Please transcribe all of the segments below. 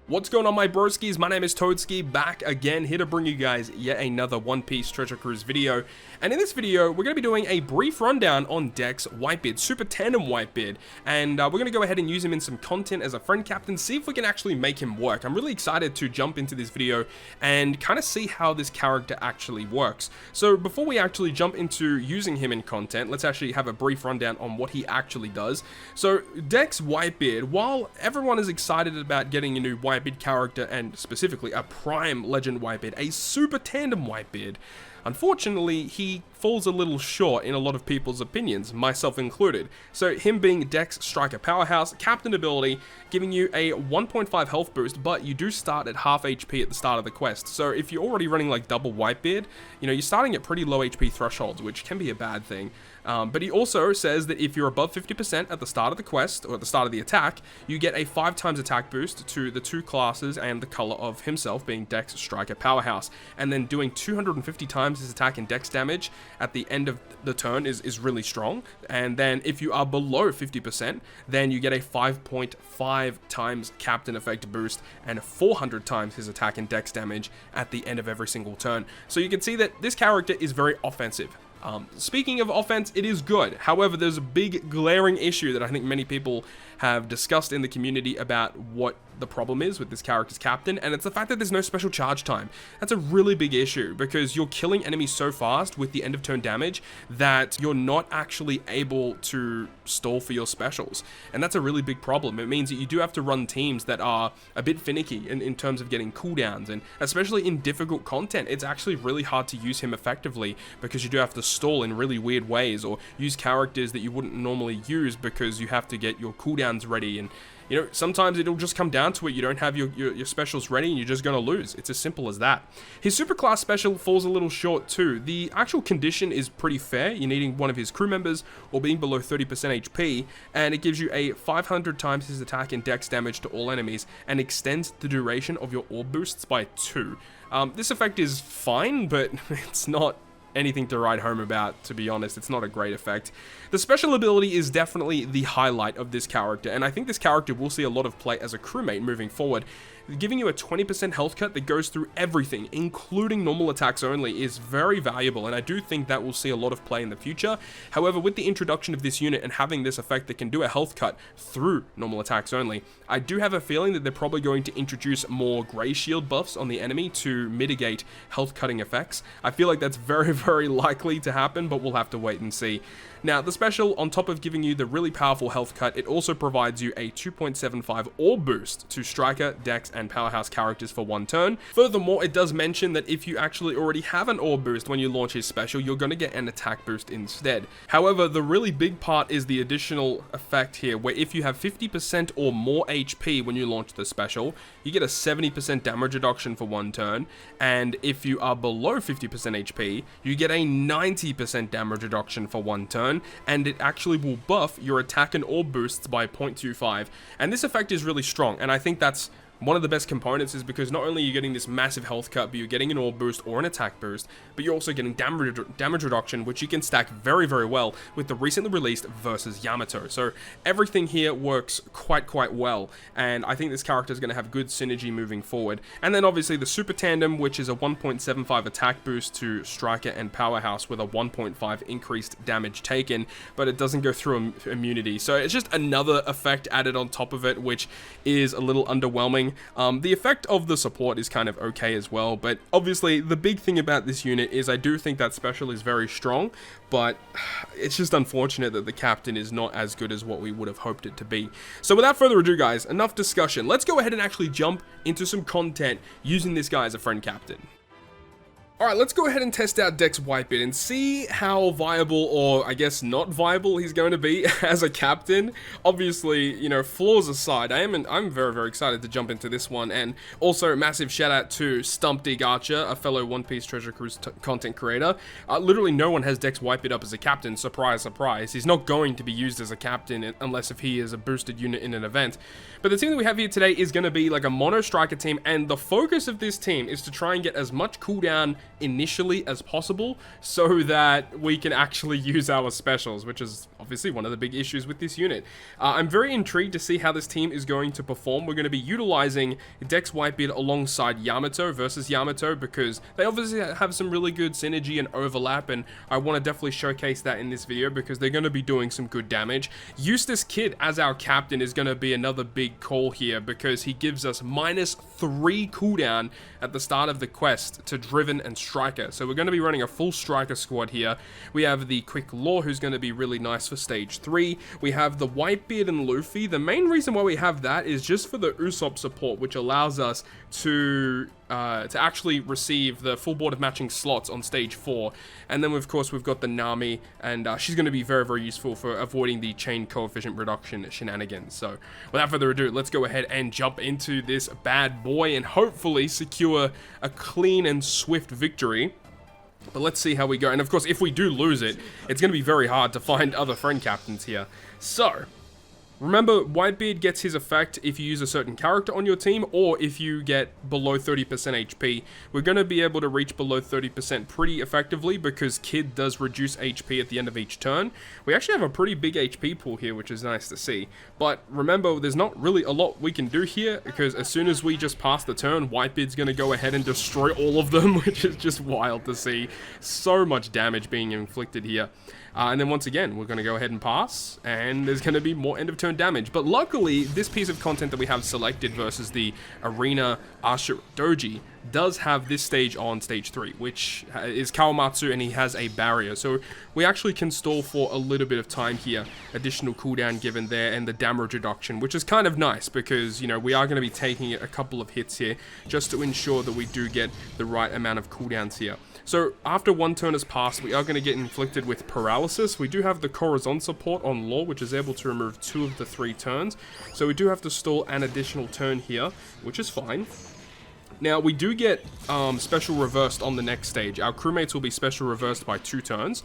What's going on, my broskiis? My name is Toadskii, back again, here to bring you guys yet another One Piece Treasure Cruise video. And in this video, we're going to be doing a brief rundown on Dex Whitebeard, Super Tandem Whitebeard. And we're going to go ahead and use him in some content as a friend captain, see if we can actually make him work. I'm really excited to jump into this video and kind of see how this character actually works. So before we actually jump into using him in content, let's actually have a brief rundown on what he actually does. So Dex Whitebeard, while everyone is excited about getting a new Whitebeard character, and specifically a Prime Legend Whitebeard, a Super Tandem Whitebeard, unfortunately, he falls a little short in a lot of people's opinions, myself included. So him being Dex Striker Powerhouse, Captain ability, giving you a 1.5 health boost, but you do start at half HP at the start of the quest. So if you're already running like double Whitebeard, you know, you're starting at pretty low HP thresholds, which can be a bad thing. But he also says that if you're above 50% at the start of the quest, or at the start of the attack, you get a 5 times attack boost to the two classes and the color of himself, being Dex Striker Powerhouse. And then doing 250 times his attack and Dex damage at the end of the turn is really strong. And then if you are below 50%, then you get a 5.5 times Captain Effect boost and 400 times his attack and Dex damage at the end of every single turn. So you can see that this character is very offensive. Speaking of offense, it is good. However, there's a big glaring issue that I think many people have discussed in the community about what the problem is with this character's captain, and it's the fact that there's no special charge time. That's a really big issue, because you're killing enemies so fast with the end of turn damage that you're not actually able to stall for your specials, and that's a really big problem. It means that you do have to run teams that are a bit finicky in terms of getting cooldowns, and especially in difficult content, it's actually really hard to use him effectively, because you do have to stall in really weird ways, or use characters that you wouldn't normally use because you have to get your cooldowns ready. And you know, sometimes it'll just come down to it. You don't have your specials ready and you're just going to lose. It's as simple as that. His superclass special falls a little short too. The actual condition is pretty fair. You're needing one of his crew members or being below 30% HP, and it gives you a 500 times his attack and Dex damage to all enemies and extends the duration of your orb boosts by 2. This effect is fine, but it's not anything to write home about, to be honest. It's not a great effect. The special ability is definitely the highlight of this character, and I think this character will see a lot of play as a crewmate moving forward. Giving you a 20% health cut that goes through everything, including normal attacks only, is very valuable, and I do think that will see a lot of play in the future. However, with the introduction of this unit and having this effect that can do a health cut through normal attacks only, I do have a feeling that they're probably going to introduce more gray shield buffs on the enemy to mitigate health cutting effects. I feel like that's very likely to happen, but we'll have to wait and see. Now, the special, on top of giving you the really powerful health cut, it also provides you a 2.75 orb boost to Striker, Dex, and Powerhouse characters for one turn. Furthermore, it does mention that if you actually already have an orb boost when you launch his special, you're going to get an attack boost instead. However, the really big part is the additional effect here, where if you have 50% or more HP when you launch the special, you get a 70% damage reduction for one turn, and if you are below 50% HP, you get a 90% damage reduction for one turn, and it actually will buff your attack and orb boosts by 0.25, and this effect is really strong, and I think that's one of the best components, is because not only are you getting this massive health cut, but you're getting an orb boost or an attack boost, but you're also getting damage reduction, which you can stack very well with the recently released Versus Yamato. So everything here works quite well, and I think this character is going to have good synergy moving forward. And then obviously the Super Tandem, which is a 1.75 attack boost to Striker and Powerhouse with a 1.5 increased damage taken, but it doesn't go through immunity. So it's just another effect added on top of it, which is a little underwhelming. The effect of the support is kind of okay as well, but obviously the big thing about this unit is I do think that special is very strong, but it's just unfortunate that the captain is not as good as what we would have hoped it to be. So without further ado, guys, enough discussion. Let's go ahead and actually jump into some content using this guy as a friend captain. Alright, let's go ahead and test out Dex Whitebeard and see how viable, or I guess not viable, he's going to be as a captain. Obviously, you know, flaws aside, I'm very excited to jump into this one. And also, massive shout out to Stump Dig Archer, a fellow One Piece Treasure Cruise content creator. Literally no one has Dex Whitebeard up as a captain, surprise. He's not going to be used as a captain unless if he is a boosted unit in an event. But the team that we have here today is going to be like a mono striker team, and the focus of this team is to try and get as much cooldown initially as possible so that we can actually use our specials, which is obviously one of the big issues with this unit. I'm very intrigued to see how this team is going to perform. We're going to be utilizing Dex Whitebeard alongside Yamato versus Yamato because they obviously have some really good synergy and overlap, and I want to definitely showcase that in this video because they're going to be doing some good damage. Eustace Kid as our captain is going to be another big call here because he gives us -3 cooldown at the start of the quest to Driven and Striker. So we're going to be running a full Striker squad here. We have the Quick Law, who's going to be really nice for stage 3. We have the Whitebeard and Luffy. The main reason why we have that is just for the Usopp support, which allows us to actually receive the full board of matching slots on stage 4. And then of course we've got the Nami, and she's going to be very, very useful for avoiding the chain coefficient reduction shenanigans. So without further ado, let's go ahead and jump into this bad boy and hopefully secure a clean and swift victory. But let's see how we go. And of course, if we do lose it, it's going to be very hard to find other friend captains here. So remember, Whitebeard gets his effect if you use a certain character on your team or if you get below 30% HP. We're going to be able to reach below 30% pretty effectively because Kid does reduce HP at the end of each turn. We actually have a pretty big HP pool here, which is nice to see. But remember, there's not really a lot we can do here because as soon as we just pass the turn, Whitebeard's going to go ahead and destroy all of them, which is just wild to see. So much damage being inflicted here. And then once again, we're going to go ahead and pass, and there's going to be more end of turn damage. But luckily, this piece of content that we have selected versus the Arena Ashura Doji does have this stage on stage 3, which is Kawamatsu, and he has a barrier. So we actually can stall for a little bit of time here. Additional cooldown given there, and the damage reduction, which is kind of nice because, you know, we are going to be taking a couple of hits here just to ensure that we do get the right amount of cooldowns here. So after one turn has passed, we are going to get inflicted with paralysis. We do have the Corazon support on Law, which is able to remove 2 of the 3 turns. So we do have to stall an additional turn here, which is fine. Now, we do get special reversed on the next stage. Our crewmates will be special reversed by 2 turns.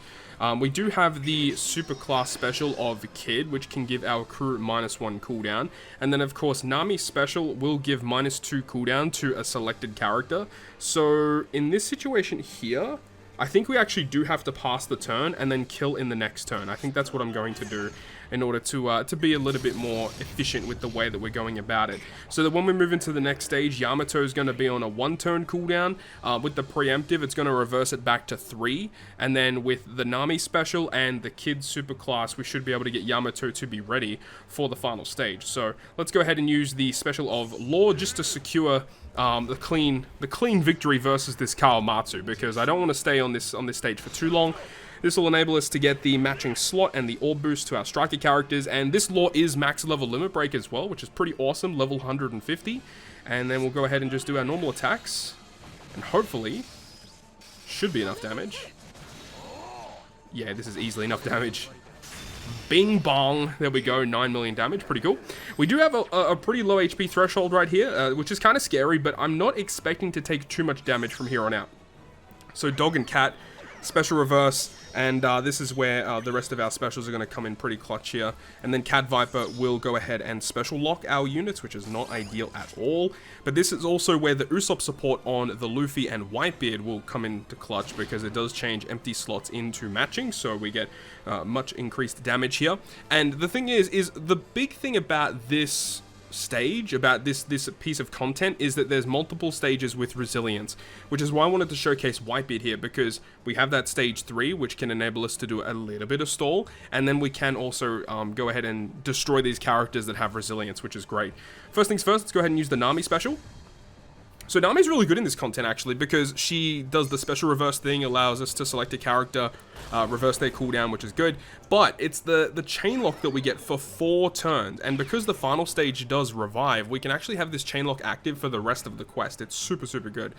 We do have the super class special of Kid, which can give our crew -1 cooldown. And then, of course, Nami's special will give -2 cooldown to a selected character. So, in this situation here, I think we actually do have to pass the turn and then kill in the next turn. I think that's what I'm going to do in order to be a little bit more efficient with the way that we're going about it. So that when we move into the next stage, Yamato is going to be on a 1-turn cooldown. With the preemptive, it's going to reverse it back to 3. And then with the Nami special and the Kid superclass, we should be able to get Yamato to be ready for the final stage. So let's go ahead and use the special of Law just to secure the clean victory versus this Kawamatsu, because I don't want to stay on this stage for too long. This will enable us to get the matching slot and the orb boost to our striker characters, and this Law is max level limit break as well, which is pretty awesome, level 150. And then we'll go ahead and just do our normal attacks, and hopefully should be enough damage. Yeah, this is easily enough damage. Bing bong, there we go, 9 million damage, pretty cool. We do have a pretty low HP threshold right here, which is kind of scary, but I'm not expecting to take too much damage from here on out. So Dog and Cat, special reverse, and this is where the rest of our specials are going to come in pretty clutch here. And then Cat Viper will go ahead and special lock our units, which is not ideal at all. But this is also where the Usopp support on the Luffy and Whitebeard will come into clutch, because it does change empty slots into matching, so we get much increased damage here. And the thing is the big thing about this stage, about this piece of content, is that there's multiple stages with resilience, which is why I wanted to showcase Whitebeard here, because we have that stage 3, which can enable us to do a little bit of stall, and then we can also go ahead and destroy these characters that have resilience, which is great. First things first, let's go ahead and use the Nami special. So Nami's really good in this content, actually, because she does the special reverse thing, allows us to select a character, reverse their cooldown, which is good. But it's the chain lock that we get for 4 turns, and because the final stage does revive, we can actually have this chain lock active for the rest of the quest. It's super, super good.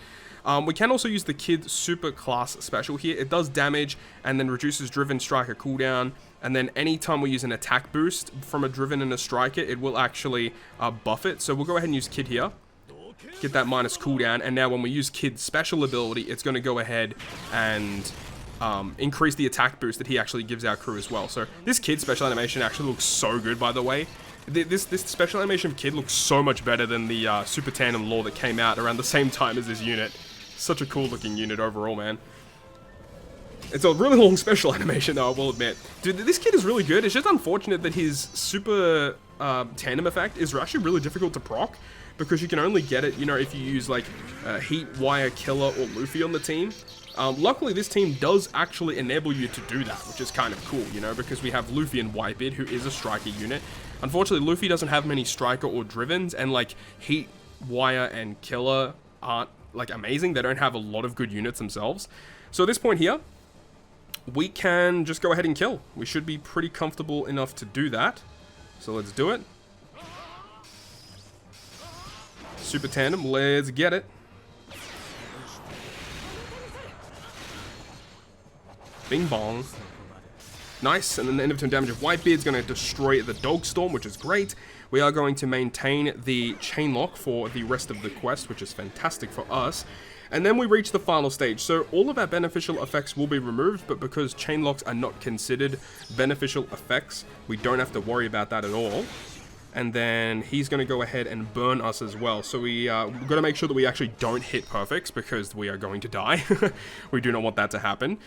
We can also use the Kid super class special here. It does damage and then reduces Driven Striker cooldown. And then anytime we use an attack boost from a Driven and a Striker, it will actually buff it. So we'll go ahead and use Kid here. Get that minus cooldown, and now when we use Kid's special ability, it's going to go ahead and increase the attack boost that he actually gives our crew as well. So this Kid special animation actually looks so good, by the way. This special animation of Kid looks so much better than the Super Tandem Law that came out around the same time as this unit. Such a cool looking unit overall, man. It's a really long special animation, though, I will admit. Dude, this kid is really good. It's just unfortunate that his super tandem effect is actually really difficult to proc, because you can only get it, you know, if you use, like, Heat, Wire, Killer, or Luffy on the team. Luckily, this team does actually enable you to do that, which is kind of cool, you know, because we have Luffy and Whitebeard, who is a striker unit. Unfortunately, Luffy doesn't have many striker or drivens, and, like, Heat, Wire, and Killer aren't, like, amazing. They don't have a lot of good units themselves. So at this point here, we can just go ahead and kill. We should be pretty comfortable enough to do that. So let's do it. Super tandem, let's get it. Bing bong. Nice, and then the end of turn damage of Whitebeard's going to destroy the Dog Storm, which is great. We are going to maintain the chain lock for the rest of the quest, which is fantastic for us. And then we reach the final stage. So all of our beneficial effects will be removed, but because chain locks are not considered beneficial effects, we don't have to worry about that at all. And then he's going to go ahead and burn us as well. So we've got to make sure that we actually don't hit perfects, because we are going to die. We do not want that to happen.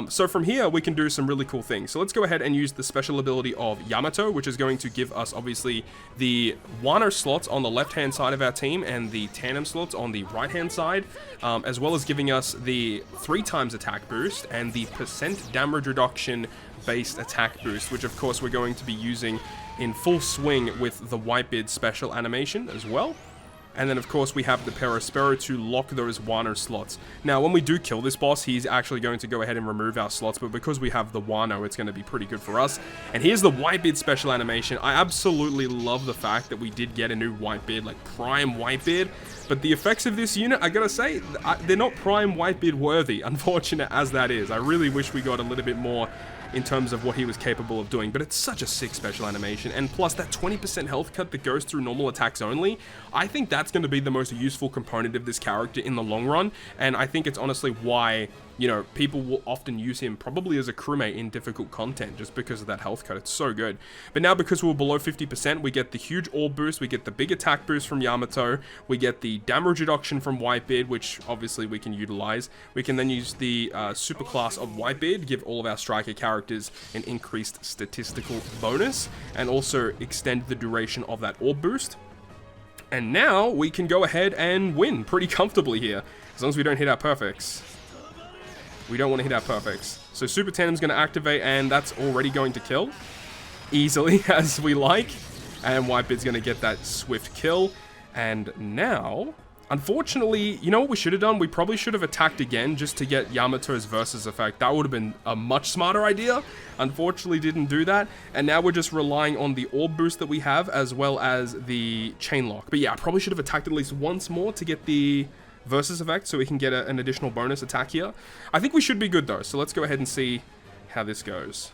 So from here, we can do some really cool things. So let's go ahead and use the special ability of Yamato, which is going to give us, obviously, the Wano slots on the left-hand side of our team and the tandem slots on the right-hand side, as well as giving us the 3x attack boost and the % damage reduction based attack boost, which of course we're going to be using in full swing with the Whitebeard special animation as well. And then of course we have the Perispero to lock those Wano slots. Now when we do kill this boss, he's actually going to go ahead and remove our slots, but because we have the Wano, it's going to be pretty good for us. And here's the Whitebeard special animation. I absolutely love the fact that we did get a new Whitebeard, like Prime Whitebeard. But the effects of this unit, I gotta say, they're not Prime Whitebeard worthy, unfortunate as that is. I really wish we got a little bit more in terms of what he was capable of doing, but it's such a sick special animation, and plus that 20% health cut that goes through normal attacks only, I think that's going to be the most useful component of this character in the long run, and I think it's honestly why, you know, people will often use him probably as a crewmate in difficult content, just because of that health cut. It's so good. But now because we're below 50%, we get the huge orb boost, we get the big attack boost from Yamato, we get the damage reduction from Whitebeard, which obviously we can utilize. We can then use the super class of Whitebeard to give all of our striker characters an increased statistical bonus, and also extend the duration of that orb boost. And now we can go ahead and win pretty comfortably here, as long as we don't hit our perfects. We don't want to hit our perfects. So Super Tandem's going to activate, and that's already going to kill easily as we like. And Whitebeard's going to get that swift kill. And now, unfortunately, you know what we should have done? We probably should have attacked again just to get Yamato's versus effect. That would have been a much smarter idea. Unfortunately, didn't do that. And now we're just relying on the orb boost that we have, as well as the chain lock. But yeah, I probably should have attacked at least once more to get the versus effect, so we can get an additional bonus attack here. I think we should be good though, so let's go ahead and see how this goes.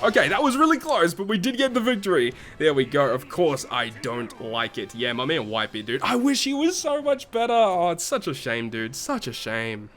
Okay, that was really close, but we did get the victory. There we go. Of course, I don't like it. Yeah, my man Whitebeard, dude. I wish he was so much better. Oh, it's such a shame, dude. Such a shame.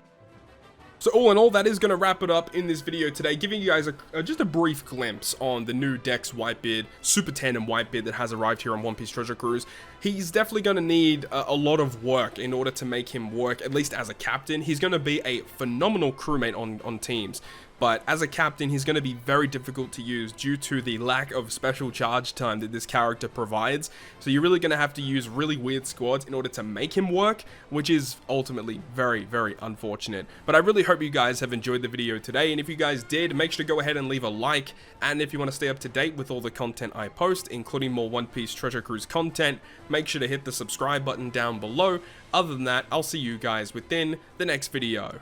So all in all, that is going to wrap it up in this video today, giving you guys just a brief glimpse on the new Dex Whitebeard, Super Tandem Whitebeard that has arrived here on One Piece Treasure Cruise. He's definitely going to need a lot of work in order to make him work, at least as a captain. He's going to be a phenomenal crewmate on teams. But as a captain, he's going to be very difficult to use due to the lack of special charge time that this character provides. So you're really going to have to use really weird squads in order to make him work, which is ultimately very, very unfortunate. But I really hope you guys have enjoyed the video today. And if you guys did, make sure to go ahead and leave a like. And if you want to stay up to date with all the content I post, including more One Piece Treasure Cruise content, make sure to hit the subscribe button down below. Other than that, I'll see you guys within the next video.